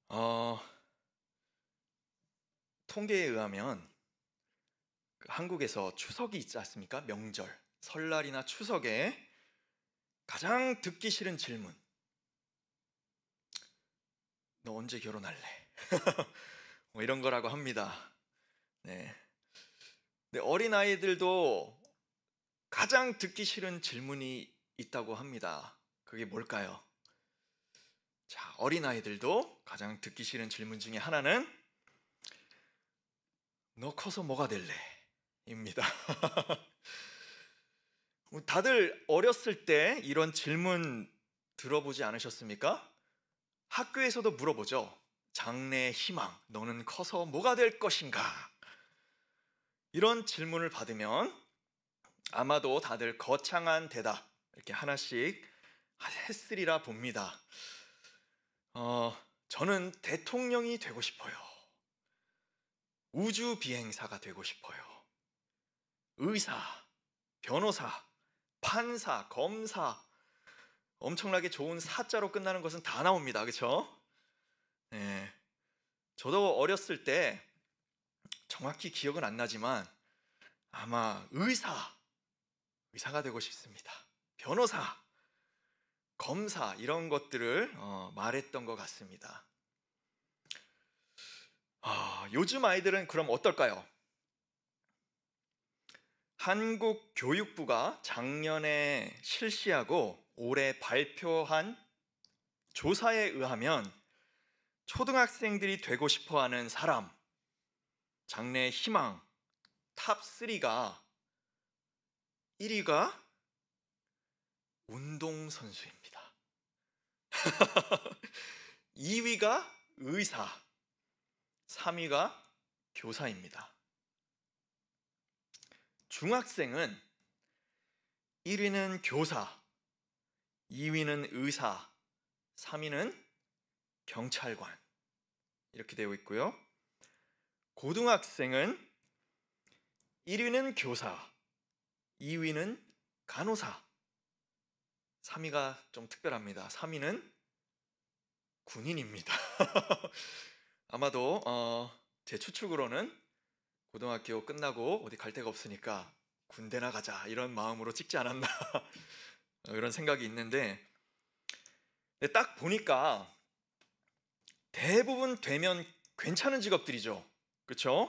어, 통계에 의하면 한국에서 추석이 있지 않습니까? 명절, 설날이나 추석에 가장 듣기 싫은 질문. 너 언제 결혼할래? 뭐 이런 거라고 합니다. 네. 근데 어린아이들도 가장 듣기 싫은 질문이 있다고 합니다. 그게 뭘까요? 자, 어린아이들도 가장 듣기 싫은 질문 중에 하나는 너 커서 뭐가 될래? 입니다. 다들 어렸을 때 이런 질문 들어보지 않으셨습니까? 학교에서도 물어보죠. 장래의 희망, 너는 커서 뭐가 될 것인가? 이런 질문을 받으면 아마도 다들 거창한 대답 이렇게 하나씩 했으리라 봅니다. 저는 대통령이 되고 싶어요. 우주 비행사가 되고 싶어요. 의사, 변호사, 판사, 검사, 엄청나게 좋은 사자로 끝나는 것은 다 나옵니다. 그렇죠? 네. 저도 어렸을 때 정확히 기억은 안 나지만 아마 의사가 되고 싶습니다. 변호사, 검사 이런 것들을 말했던 것 같습니다. 요즘 아이들은 그럼 어떨까요? 한국 교육부가 작년에 실시하고 올해 발표한 조사에 의하면 초등학생들이 되고 싶어하는 사람, 장래의 희망 탑3가 1위가 운동선수입니다. 2위가 의사, 3위가 교사입니다. 중학생은 1위는 교사, 2위는 의사, 3위는 경찰관 이렇게 되어 있고요. 고등학생은 1위는 교사, 2위는 간호사, 3위가 좀 특별합니다. 3위는 군인입니다. 아마도 제 추측으로는 고등학교 끝나고 어디 갈 데가 없으니까 군대나 가자 이런 마음으로 찍지 않았나 이런 생각이 있는데 딱 보니까 대부분 되면 괜찮은 직업들이죠. 그렇죠?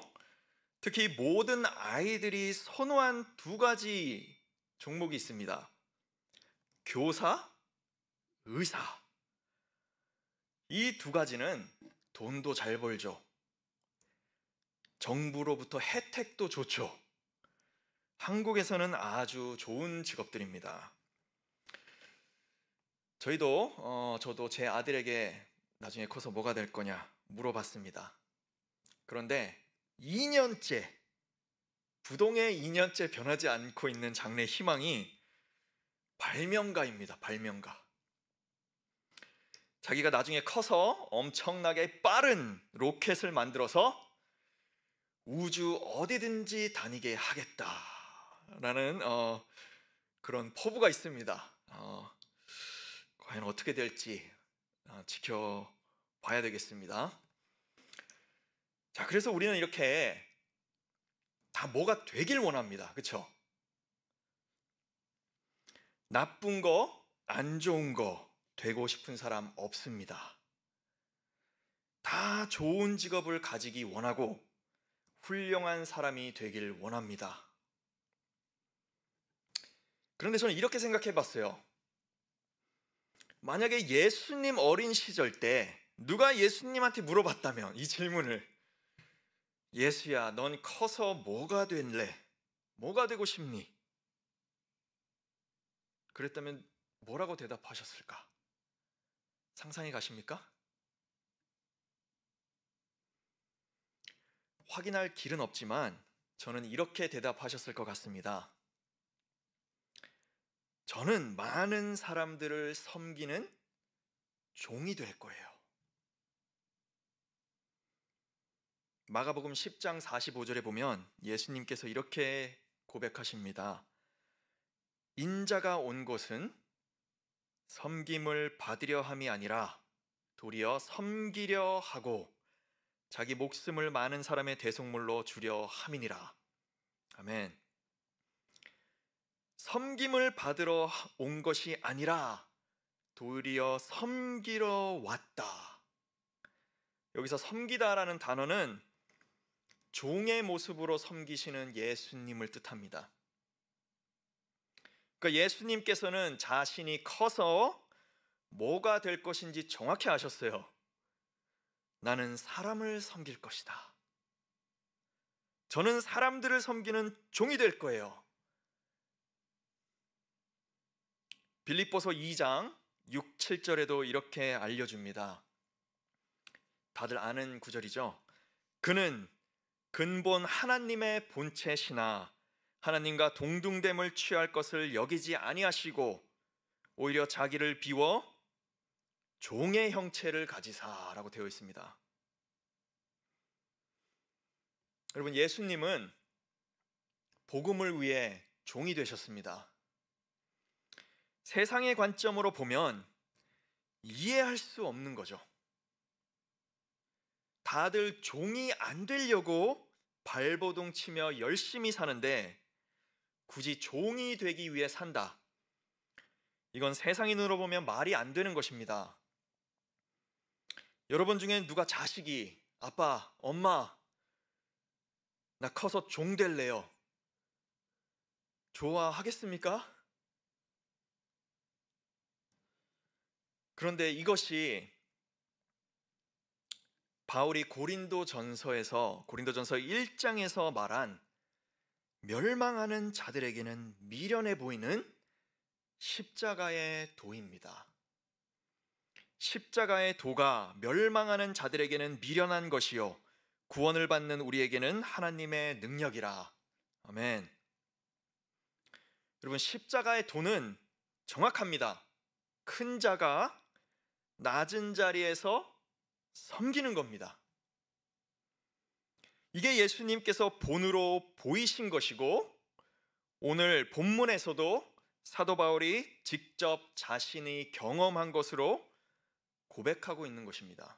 특히 모든 아이들이 선호한 두 가지 종목이 있습니다. 교사, 의사. 이 두 가지는 돈도 잘 벌죠. 정부로부터 혜택도 좋죠. 한국에서는 아주 좋은 직업들입니다. 저도 제 아들에게 나중에 커서 뭐가 될 거냐 물어봤습니다. 그런데 2년째, 부동의 2년째 변하지 않고 있는 장래 희망이 발명가입니다. 발명가. 자기가 나중에 커서 엄청나게 빠른 로켓을 만들어서 우주 어디든지 다니게 하겠다라는 그런 포부가 있습니다. 과연 어떻게 될지 지켜봐야 되겠습니다. 자, 그래서 우리는 이렇게 다 뭐가 되길 원합니다. 그렇죠? 나쁜 거, 안 좋은 거 되고 싶은 사람 없습니다. 다 좋은 직업을 가지기 원하고 훌륭한 사람이 되길 원합니다. 그런데 저는 이렇게 생각해 봤어요. 만약에 예수님 어린 시절 때 누가 예수님한테 물어봤다면 이 질문을 예수야, 넌 커서 뭐가 될래? 뭐가 되고 싶니? 그랬다면 뭐라고 대답하셨을까? 상상이 가십니까? 확인할 길은 없지만 저는 이렇게 대답하셨을 것 같습니다. 저는 많은 사람들을 섬기는 종이 될 거예요. 마가복음 10장 45절에 보면 예수님께서 이렇게 고백하십니다. 인자가 온 곳은 섬김을 받으려 함이 아니라 도리어 섬기려 하고 자기 목숨을 많은 사람의 대속물로 주려 함이니라. 아멘. 섬김을 받으러 온 것이 아니라 도리어 섬기러 왔다. 여기서 섬기다라는 단어는 종의 모습으로 섬기시는 예수님을 뜻합니다. 그러니까 예수님께서는 자신이 커서 뭐가 될 것인지 정확히 아셨어요. 나는 사람을 섬길 것이다. 저는 사람들을 섬기는 종이 될 거예요. 빌립보서 2장 6, 7절에도 이렇게 알려줍니다. 다들 아는 구절이죠. 그는 근본 하나님의 본체시나 하나님과 동등됨을 취할 것을 여기지 아니하시고 오히려 자기를 비워 종의 형체를 가지사라고 되어 있습니다. 여러분, 예수님은 복음을 위해 종이 되셨습니다. 세상의 관점으로 보면 이해할 수 없는 거죠. 다들 종이 안 되려고 발버둥 치며 열심히 사는데 굳이 종이 되기 위해 산다. 이건 세상인으로 보면 말이 안 되는 것입니다. 여러분 중에 누가 자식이 아빠, 엄마, 나 커서 종 될래요. 좋아하겠습니까? 그런데 이것이 바울이 고린도전서 1장에서 말한 멸망하는 자들에게는 미련해 보이는 십자가의 도입니다. 십자가의 도가 멸망하는 자들에게는 미련한 것이요 구원을 받는 우리에게는 하나님의 능력이라. 아멘. 여러분, 십자가의 도는 정확합니다. 큰 자가 낮은 자리에서 섬기는 겁니다. 이게 예수님께서 본으로 보이신 것이고 오늘 본문에서도 사도 바울이 직접 자신이 경험한 것으로 고백하고 있는 것입니다.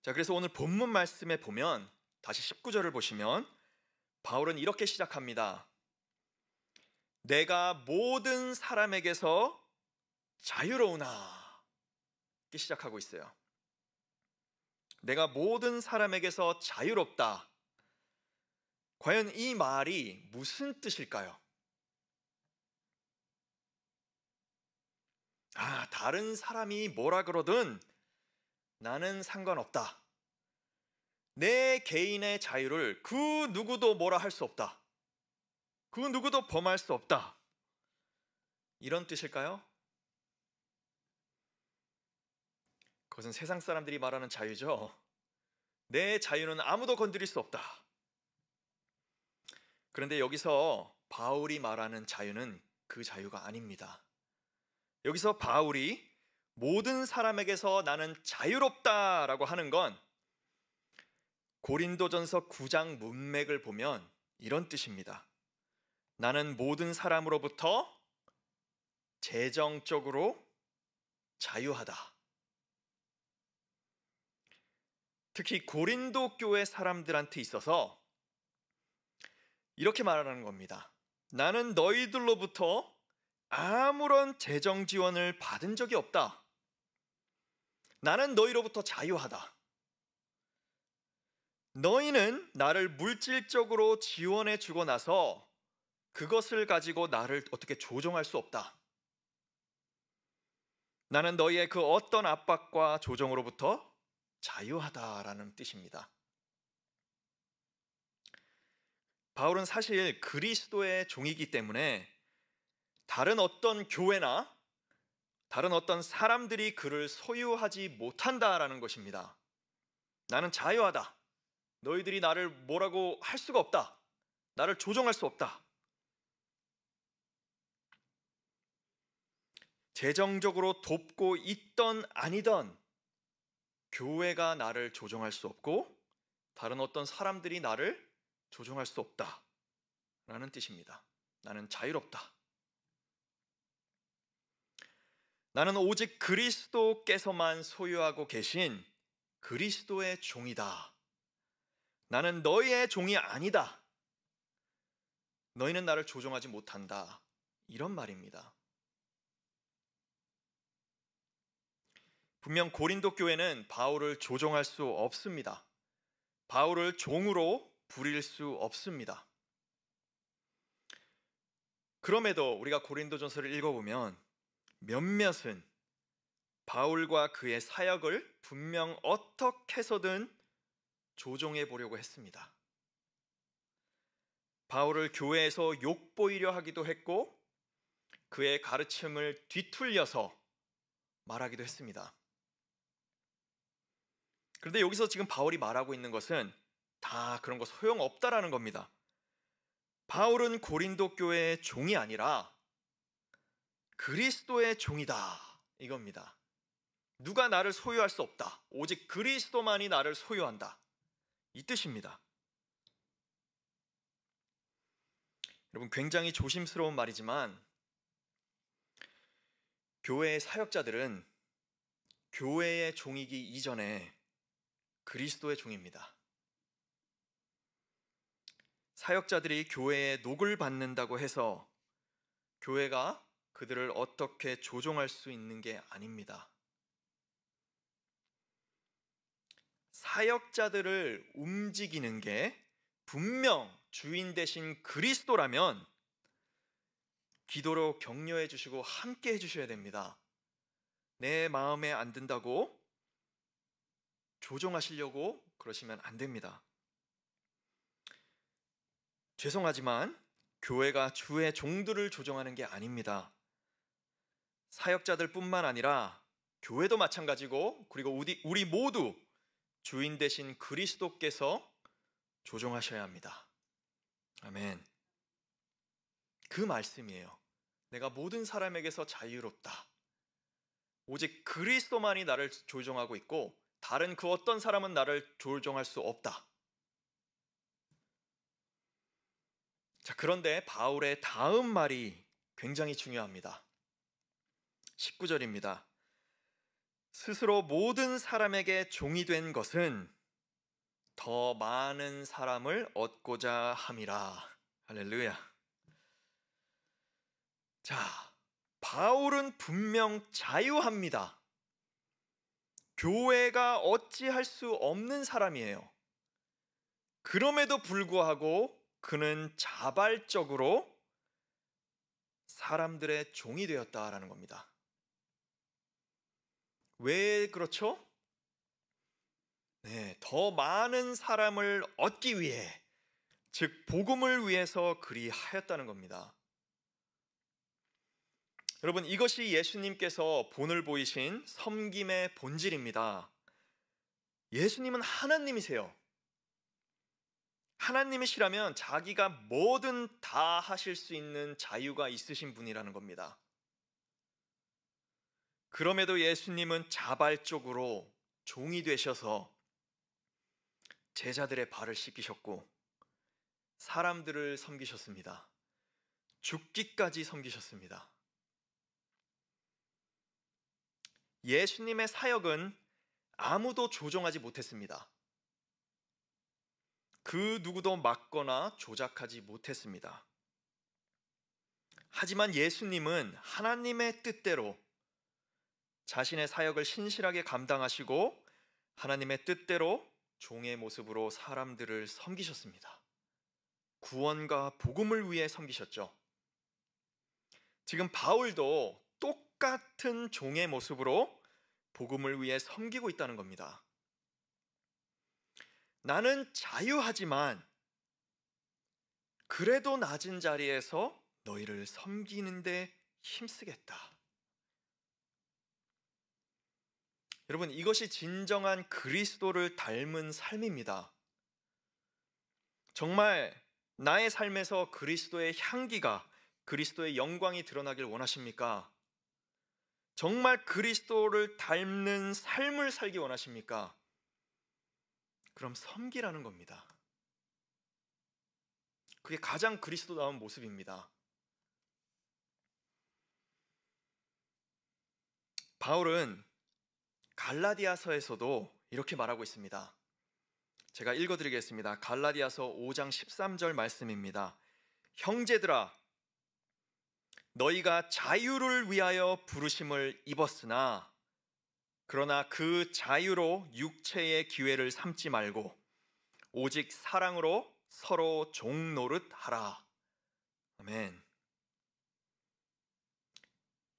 자, 그래서 오늘 본문 말씀에 보면 다시 19절을 보시면 바울은 이렇게 시작합니다. 내가 모든 사람에게서 자유로우나 이렇게 시작하고 있어요. 내가 모든 사람에게서 자유롭다. 과연 이 말이 무슨 뜻일까요? 다른 사람이 뭐라 그러든 나는 상관없다. 내 개인의 자유를 그 누구도 뭐라 할 수 없다. 그 누구도 범할 수 없다. 이런 뜻일까요? 그것은 세상 사람들이 말하는 자유죠. 내 자유는 아무도 건드릴 수 없다. 그런데 여기서 바울이 말하는 자유는 그 자유가 아닙니다. 여기서 바울이 모든 사람에게서 나는 자유롭다라고 하는 건 고린도전서 9장 문맥을 보면 이런 뜻입니다. 나는 모든 사람으로부터 재정적으로 자유하다. 특히 고린도 교회 사람들한테 있어서 이렇게 말하는 겁니다. 나는 너희들로부터 아무런 재정 지원을 받은 적이 없다. 나는 너희로부터 자유하다. 너희는 나를 물질적으로 지원해 주고 나서 그것을 가지고 나를 어떻게 조종할 수 없다. 나는 너희의 그 어떤 압박과 조종으로부터 자유하다라는 뜻입니다. 바울은 사실 그리스도의 종이기 때문에 다른 어떤 교회나 다른 어떤 사람들이 그를 소유하지 못한다라는 것입니다. 나는 자유하다. 너희들이 나를 뭐라고 할 수가 없다. 나를 조종할 수 없다. 재정적으로 돕고 있던 아니던 교회가 나를 조종할 수 없고 다른 어떤 사람들이 나를 조종할 수 없다 라는 뜻입니다. 나는 자유롭다. 나는 오직 그리스도께서만 소유하고 계신 그리스도의 종이다. 나는 너희의 종이 아니다. 너희는 나를 조종하지 못한다. 이런 말입니다. 분명 고린도 교회는 바울을 조종할 수 없습니다. 바울을 종으로 부릴 수 없습니다. 그럼에도 우리가 고린도전서를 읽어보면 몇몇은 바울과 그의 사역을 분명 어떻게 해서든 조종해 보려고 했습니다. 바울을 교회에서 욕보이려 하기도 했고 그의 가르침을 뒤틀려서 말하기도 했습니다. 그런데 여기서 지금 바울이 말하고 있는 것은 다 그런 거 소용없다라는 겁니다. 바울은 고린도 교회의 종이 아니라 그리스도의 종이다 이겁니다. 누가 나를 소유할 수 없다. 오직 그리스도만이 나를 소유한다. 이 뜻입니다. 여러분, 굉장히 조심스러운 말이지만 교회의 사역자들은 교회의 종이기 이전에 그리스도의 종입니다. 사역자들이 교회의 녹을 받는다고 해서 교회가 그들을 어떻게 조종할 수 있는 게 아닙니다. 사역자들을 움직이는 게 분명 주인 되신 그리스도라면 기도로 격려해 주시고 함께 해 주셔야 됩니다. 내 마음에 안 든다고 조종하시려고 그러시면 안 됩니다. 죄송하지만 교회가 주의 종들을 조종하는 게 아닙니다. 사역자들뿐만 아니라 교회도 마찬가지고 그리고 우리 모두 주인 되신 그리스도께서 조종하셔야 합니다. 아멘. 그 말씀이에요. 내가 모든 사람에게서 자유롭다. 오직 그리스도만이 나를 조종하고 있고 다른 그 어떤 사람은 나를 조종할 수 없다. 자, 그런데 바울의 다음 말이 굉장히 중요합니다. 19절입니다. 스스로 모든 사람에게 종이 된 것은 더 많은 사람을 얻고자 함이라. 할렐루야. 자, 바울은 분명 자유합니다. 교회가 어찌할 수 없는 사람이에요. 그럼에도 불구하고 그는 자발적으로 사람들의 종이 되었다라는 겁니다. 왜 그렇죠? 네, 더 많은 사람을 얻기 위해, 즉 복음을 위해서 그리하였다는 겁니다. 여러분, 이것이 예수님께서 본을 보이신 섬김의 본질입니다. 예수님은 하나님이세요. 하나님이시라면 자기가 뭐든 다 하실 수 있는 자유가 있으신 분이라는 겁니다. 그럼에도 예수님은 자발적으로 종이 되셔서 제자들의 발을 씻기셨고 사람들을 섬기셨습니다. 죽기까지 섬기셨습니다. 예수님의 사역은 아무도 조종하지 못했습니다. 그 누구도 막거나 조작하지 못했습니다. 하지만 예수님은 하나님의 뜻대로 자신의 사역을 신실하게 감당하시고 하나님의 뜻대로 종의 모습으로 사람들을 섬기셨습니다. 구원과 복음을 위해 섬기셨죠. 지금 바울도 똑같은 종의 모습으로 복음을 위해 섬기고 있다는 겁니다. 나는 자유하지만 그래도 낮은 자리에서 너희를 섬기는데 힘쓰겠다. 여러분, 이것이 진정한 그리스도를 닮은 삶입니다. 정말 나의 삶에서 그리스도의 향기가, 그리스도의 영광이 드러나길 원하십니까? 정말 그리스도를 닮는 삶을 살기 원하십니까? 그럼 섬기라는 겁니다. 그게 가장 그리스도다운 모습입니다. 바울은 갈라디아서에서도 이렇게 말하고 있습니다. 제가 읽어드리겠습니다. 갈라디아서 5장 13절 말씀입니다. 형제들아, 너희가 자유를 위하여 부르심을 입었으나 그러나 그 자유로 육체의 기회를 삼지 말고 오직 사랑으로 서로 종노릇하라. 아멘.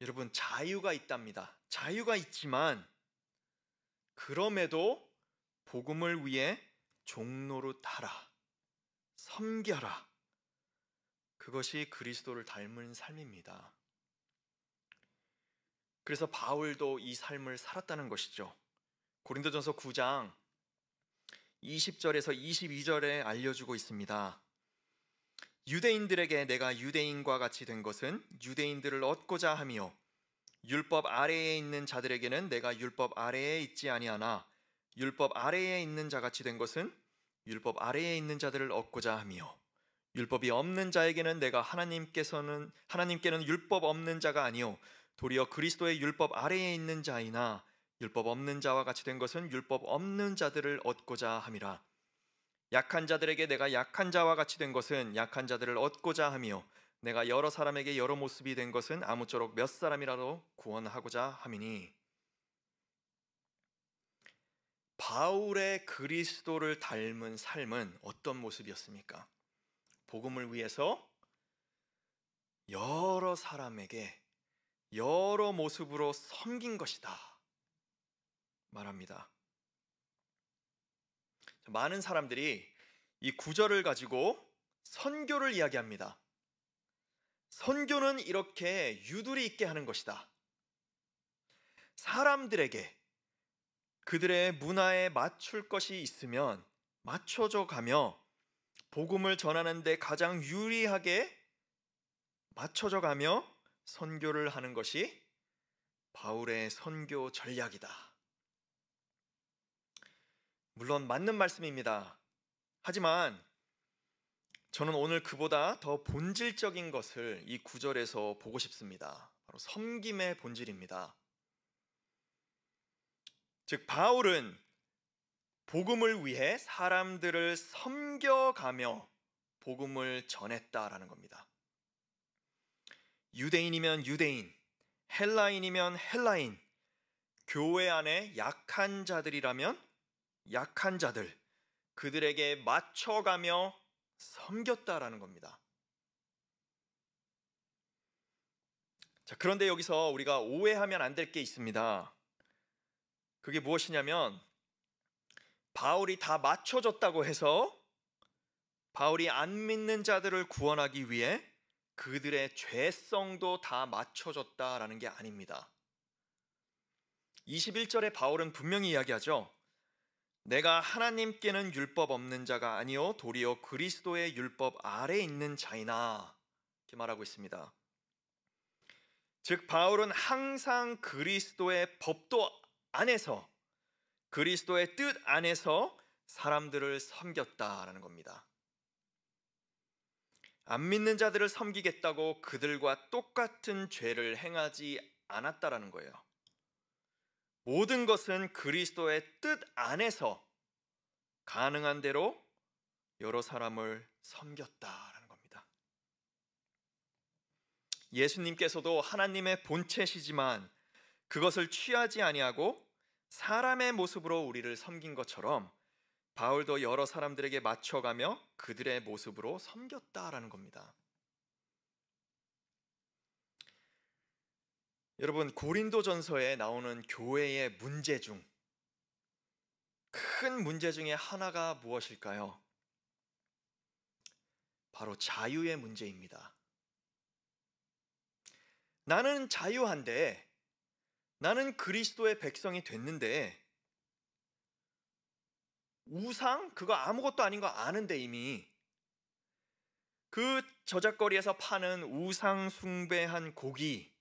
여러분, 자유가 있답니다. 자유가 있지만 그럼에도 복음을 위해 종노릇하라, 섬겨라. 그것이 그리스도를 닮은 삶입니다. 그래서 바울도 이 삶을 살았다는 것이죠. 고린도전서 9장 20절에서 22절에 알려주고 있습니다. 유대인들에게 내가 유대인과 같이 된 것은 유대인들을 얻고자 함이요 율법 아래에 있는 자들에게는 내가 율법 아래에 있지 아니하나 율법 아래에 있는 자같이 된 것은 율법 아래에 있는 자들을 얻고자 함이요 율법이 없는 자에게는 내가 하나님께는 율법 없는 자가 아니요 도리어 그리스도의 율법 아래에 있는 자이나 율법 없는 자와 같이 된 것은 율법 없는 자들을 얻고자 함이라. 약한 자들에게 내가 약한 자와 같이 된 것은 약한 자들을 얻고자 함이요 내가 여러 사람에게 여러 모습이 된 것은 아무쪼록 몇 사람이라도 구원하고자 함이니. 바울의 그리스도를 닮은 삶은 어떤 모습이었습니까? 복음을 위해서 여러 사람에게 여러 모습으로 섬긴 것이다 말합니다. 많은 사람들이 이 구절을 가지고 선교를 이야기합니다. 선교는 이렇게 유두리 있게 하는 것이다. 사람들에게 그들의 문화에 맞출 것이 있으면 맞춰져 가며 복음을 전하는 데 가장 유리하게 맞춰져 가며 선교를 하는 것이 바울의 선교 전략이다. 물론 맞는 말씀입니다. 하지만 저는 오늘 그보다 더 본질적인 것을 이 구절에서 보고 싶습니다. 바로 섬김의 본질입니다. 즉 바울은 복음을 위해 사람들을 섬겨가며 복음을 전했다라는 겁니다. 유대인이면 유대인, 헬라인이면 헬라인, 교회 안에 약한 자들이라면 약한 자들, 그들에게 맞춰가며 섬겼다라는 겁니다. 자, 그런데 여기서 우리가 오해하면 안 될 게 있습니다. 그게 무엇이냐면 바울이 다 맞춰줬다고 해서 바울이 안 믿는 자들을 구원하기 위해 그들의 죄성도 다 맞춰줬다라는 게 아닙니다. 21절에 바울은 분명히 이야기하죠. 내가 하나님께는 율법 없는 자가 아니요 도리어 그리스도의 율법 아래에 있는 자이나 이렇게 말하고 있습니다. 즉 바울은 항상 그리스도의 법도 안에서 그리스도의 뜻 안에서 사람들을 섬겼다라는 겁니다. 안 믿는 자들을 섬기겠다고 그들과 똑같은 죄를 행하지 않았다라는 거예요. 모든 것은 그리스도의 뜻 안에서 가능한 대로 여러 사람을 섬겼다라는 겁니다. 예수님께서도 하나님의 본체시지만 그것을 취하지 아니하고 사람의 모습으로 우리를 섬긴 것처럼 바울도 여러 사람들에게 맞춰가며 그들의 모습으로 섬겼다라는 겁니다. 여러분, 고린도전서에 나오는 교회의 문제 중 큰 문제 중에 하나가 무엇일까요? 바로 자유의 문제입니다. 나는 자유한데, 나는 그리스도의 백성이 됐는데 우상? 그거 아무것도 아닌 거 아는데 이미 그 저작거리에서 파는 우상 숭배한 고기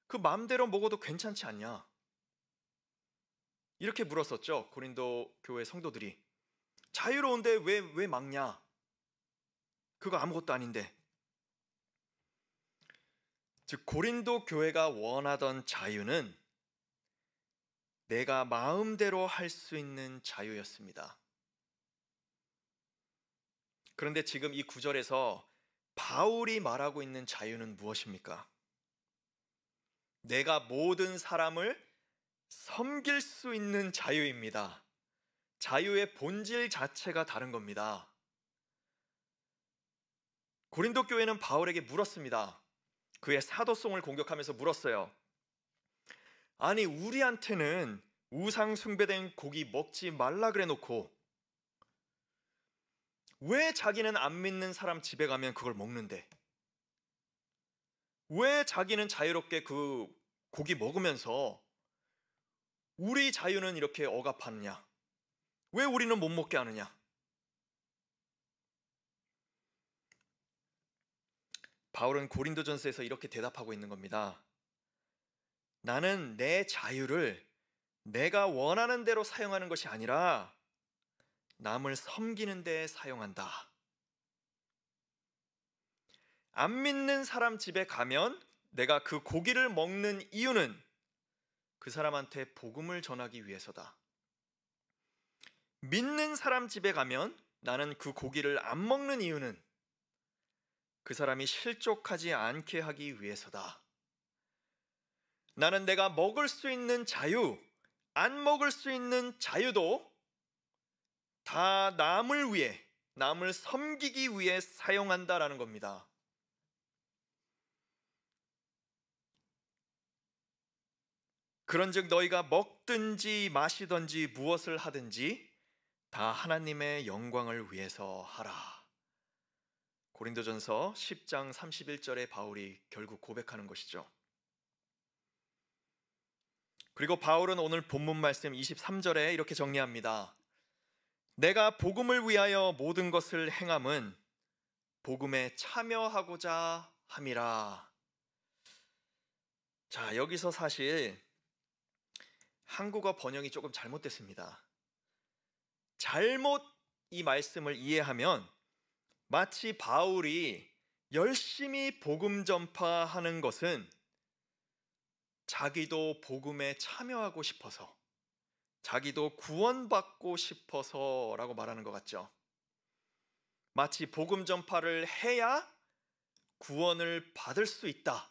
그 마음대로 먹어도 괜찮지 않냐? 이렇게 물었었죠. 고린도 교회 성도들이. 자유로운데 왜 막냐? 그거 아무것도 아닌데. 즉 고린도 교회가 원하던 자유는 내가 마음대로 할 수 있는 자유였습니다. 그런데 지금 이 구절에서 바울이 말하고 있는 자유는 무엇입니까? 내가 모든 사람을 섬길 수 있는 자유입니다. 자유의 본질 자체가 다른 겁니다. 고린도 교회는 바울에게 물었습니다. 그의 사도성을 공격하면서 물었어요. 아니, 우리한테는 우상 숭배된 고기 먹지 말라 그래 놓고 왜 자기는 안 믿는 사람 집에 가면 그걸 먹는데? 왜 자기는 자유롭게 그 고기 먹으면서 우리 자유는 이렇게 억압하느냐? 왜 우리는 못 먹게 하느냐? 바울은 고린도전서에서 이렇게 대답하고 있는 겁니다. 나는 내 자유를 내가 원하는 대로 사용하는 것이 아니라 남을 섬기는 데 사용한다. 안 믿는 사람 집에 가면 내가 그 고기를 먹는 이유는 그 사람한테 복음을 전하기 위해서다. 믿는 사람 집에 가면 나는 그 고기를 안 먹는 이유는 그 사람이 실족하지 않게 하기 위해서다. 나는 내가 먹을 수 있는 자유, 안 먹을 수 있는 자유도 다 남을 위해, 남을 섬기기 위해 사용한다라는 겁니다. 그런즉 너희가 먹든지 마시든지 무엇을 하든지 다 하나님의 영광을 위해서 하라. 고린도전서 10장 31절에 바울이 결국 고백하는 것이죠. 그리고 바울은 오늘 본문 말씀 23절에 이렇게 정리합니다. 내가 복음을 위하여 모든 것을 행함은 복음에 참여하고자 함이라. 자, 여기서 사실 한국어 번역이 조금 잘못됐습니다. 잘못 이 말씀을 이해하면 마치 바울이 열심히 복음 전파하는 것은 자기도 복음에 참여하고 싶어서, 자기도 구원받고 싶어서라고 말하는 것 같죠. 마치 복음 전파를 해야 구원을 받을 수 있다,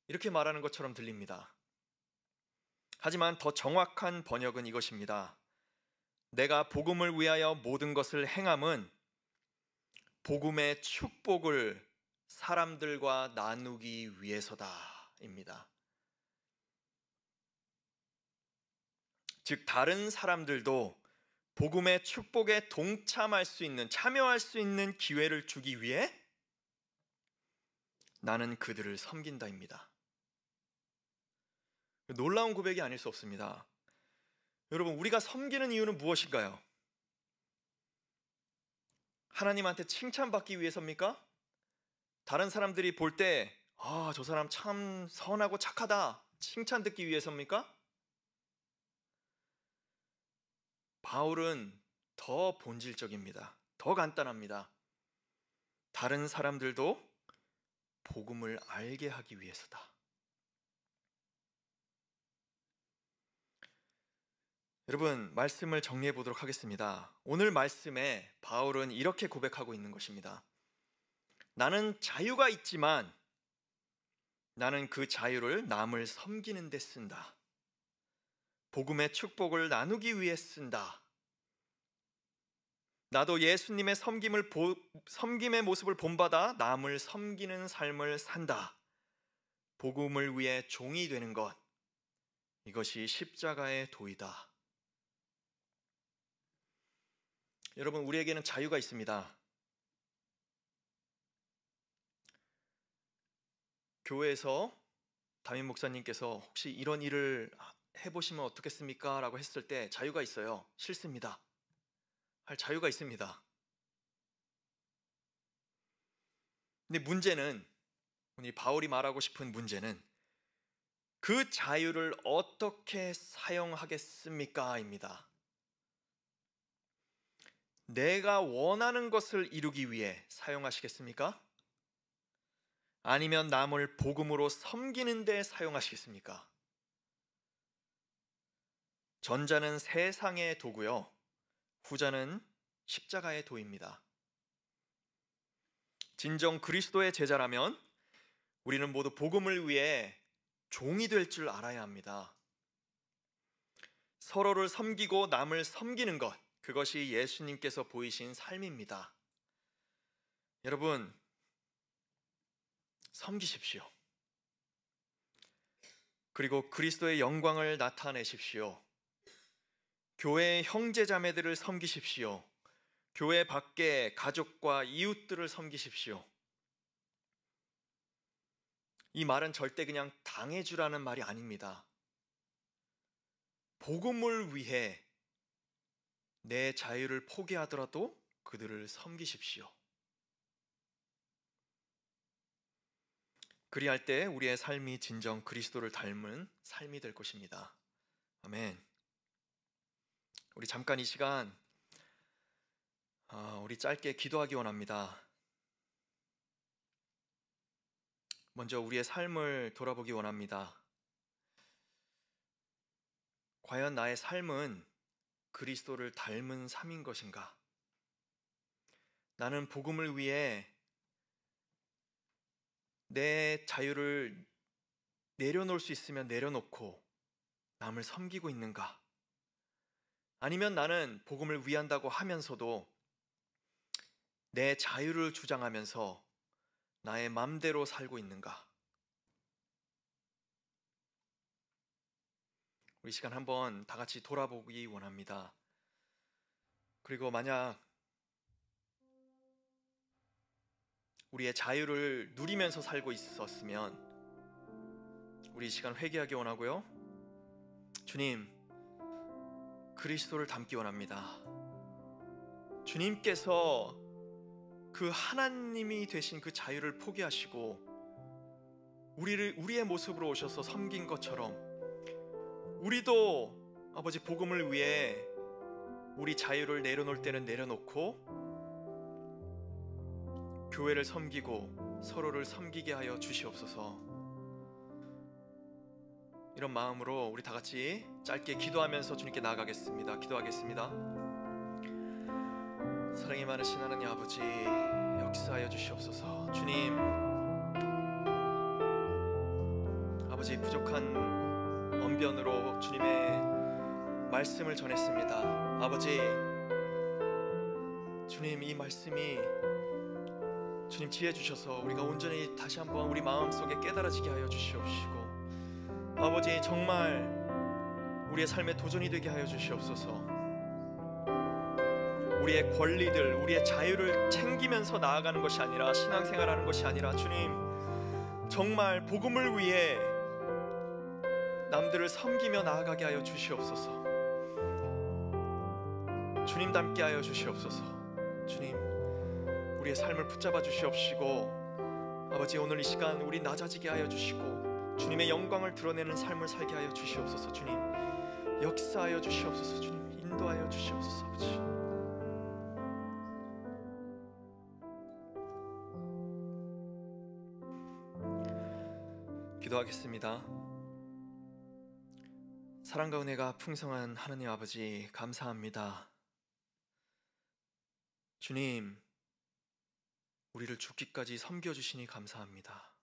이렇게 말하는 것처럼 들립니다. 하지만 더 정확한 번역은 이것입니다. 내가 복음을 위하여 모든 것을 행함은 복음의 축복을 사람들과 나누기 위해서다입니다. 즉 다른 사람들도 복음의 축복에 동참할 수 있는, 참여할 수 있는 기회를 주기 위해 나는 그들을 섬긴다입니다. 놀라운 고백이 아닐 수 없습니다. 여러분, 우리가 섬기는 이유는 무엇인가요? 하나님한테 칭찬받기 위해서입니까? 다른 사람들이 볼 때 저 사람 참 선하고 착하다, 칭찬 듣기 위해서입니까? 바울은 더 본질적입니다. 더 간단합니다. 다른 사람들도 복음을 알게 하기 위해서다. 여러분, 말씀을 정리해 보도록 하겠습니다. 오늘 말씀에 바울은 이렇게 고백하고 있는 것입니다. 나는 자유가 있지만 나는 그 자유를 남을 섬기는 데 쓴다. 복음의 축복을 나누기 위해 쓴다. 나도 예수님의 섬김의 모습을 본받아 남을 섬기는 삶을 산다. 복음을 위해 종이 되는 것, 이것이 십자가의 도이다. 여러분, 우리에게는 자유가 있습니다. 교회에서 담임 목사님께서 혹시 이런 일을 해보시면 어떻겠습니까? 라고 했을 때 자유가 있어요. 싫습니다. 할 자유가 있습니다. 근데 문제는, 오늘 바울이 말하고 싶은 문제는 그 자유를 어떻게 사용하겠습니까? 입니다. 내가 원하는 것을 이루기 위해 사용하시겠습니까? 아니면 남을 복음으로 섬기는 데 사용하시겠습니까? 전자는 세상의 도구요, 후자는 십자가의 도입니다. 진정 그리스도의 제자라면 우리는 모두 복음을 위해 종이 될 줄 알아야 합니다. 서로를 섬기고 남을 섬기는 것, 그것이 예수님께서 보이신 삶입니다. 여러분, 섬기십시오. 그리고 그리스도의 영광을 나타내십시오. 교회의 형제 자매들을 섬기십시오. 교회 밖에 가족과 이웃들을 섬기십시오. 이 말은 절대 그냥 당해주라는 말이 아닙니다. 복음을 위해 내 자유를 포기하더라도 그들을 섬기십시오. 그리할 때 우리의 삶이 진정 그리스도를 닮은 삶이 될 것입니다. 아멘. 우리 잠깐 이 시간 우리 짧게 기도하기 원합니다. 먼저 우리의 삶을 돌아보기 원합니다. 과연 나의 삶은 그리스도를 닮은 삶인 것인가? 나는 복음을 위해 내 자유를 내려놓을 수 있으면 내려놓고 남을 섬기고 있는가? 아니면 나는 복음을 위한다고 하면서도 내 자유를 주장하면서 나의 맘대로 살고 있는가? 우리 시간 한번 다 같이 돌아보기 원합니다. 그리고 만약 우리의 자유를 누리면서 살고 있었으면 우리 시간 회개하기 원하고요. 주님, 그리스도를 닮기 원합니다. 주님께서 그 하나님이 되신 그 자유를 포기하시고 우리의 모습으로 오셔서 섬긴 것처럼 우리도 아버지 복음을 위해 우리 자유를 내려놓을 때는 내려놓고 교회를 섬기고 서로를 섬기게 하여 주시옵소서. 이런 마음으로 우리 다 같이 짧게 기도하면서 주님께 나아가겠습니다. 기도하겠습니다. 사랑이 많으신 하나님 아버지, 역사하여 주시옵소서. 주님, 아버지 부족한 언변으로 주님의 말씀을 전했습니다. 아버지, 주님 이 말씀이 주님 지혜 주셔서 우리가 온전히 다시 한번 우리 마음속에 깨달아지게 하여 주시옵시고, 아버지 정말 우리의 삶에 도전이 되게 하여 주시옵소서. 우리의 권리들, 우리의 자유를 챙기면서 나아가는 것이 아니라, 신앙생활하는 것이 아니라 주님 정말 복음을 위해 남들을 섬기며 나아가게 하여 주시옵소서. 주님 닮게 하여 주시옵소서. 주님, 우리의 삶을 붙잡아 주시옵시고, 아버지 오늘 이 시간 우리 낮아지게 하여 주시고 주님의 영광을 드러내는 삶을 살게 하여 주시옵소서. 주님 역사하여 주시옵소서. 주님 인도하여 주시옵소서. 아버지, 기도하겠습니다. 사랑과 은혜가 풍성한 하나님 아버지, 감사합니다. 주님, 우리를 죽기까지 섬겨주시니 감사합니다.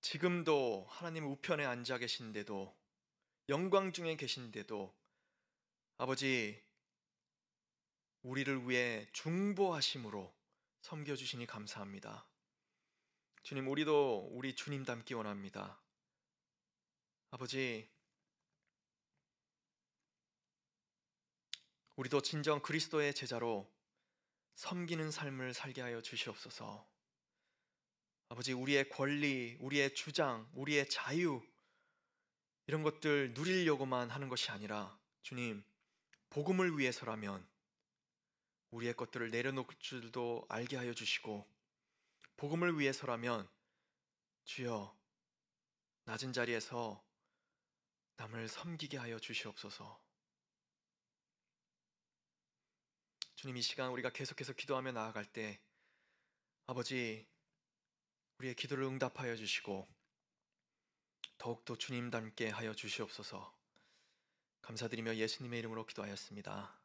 지금도 하나님 우편에 앉아 계신데도, 영광 중에 계신데도 아버지 우리를 위해 중보하심으로 섬겨주시니 감사합니다. 주님, 우리도 우리 주님 닮기 원합니다. 아버지, 우리도 진정 그리스도의 제자로 섬기는 삶을 살게 하여 주시옵소서. 아버지, 우리의 권리, 우리의 주장, 우리의 자유, 이런 것들 누리려고만 하는 것이 아니라 주님, 복음을 위해서라면 우리의 것들을 내려놓을 줄도 알게 하여 주시고, 복음을 위해서라면 주여 낮은 자리에서 남을 섬기게 하여 주시옵소서. 주님, 이 시간 우리가 계속해서 기도하며 나아갈 때 아버지 우리의 기도를 응답하여 주시고 더욱더 주님 닮게 하여 주시옵소서. 감사드리며 예수님의 이름으로 기도하였습니다.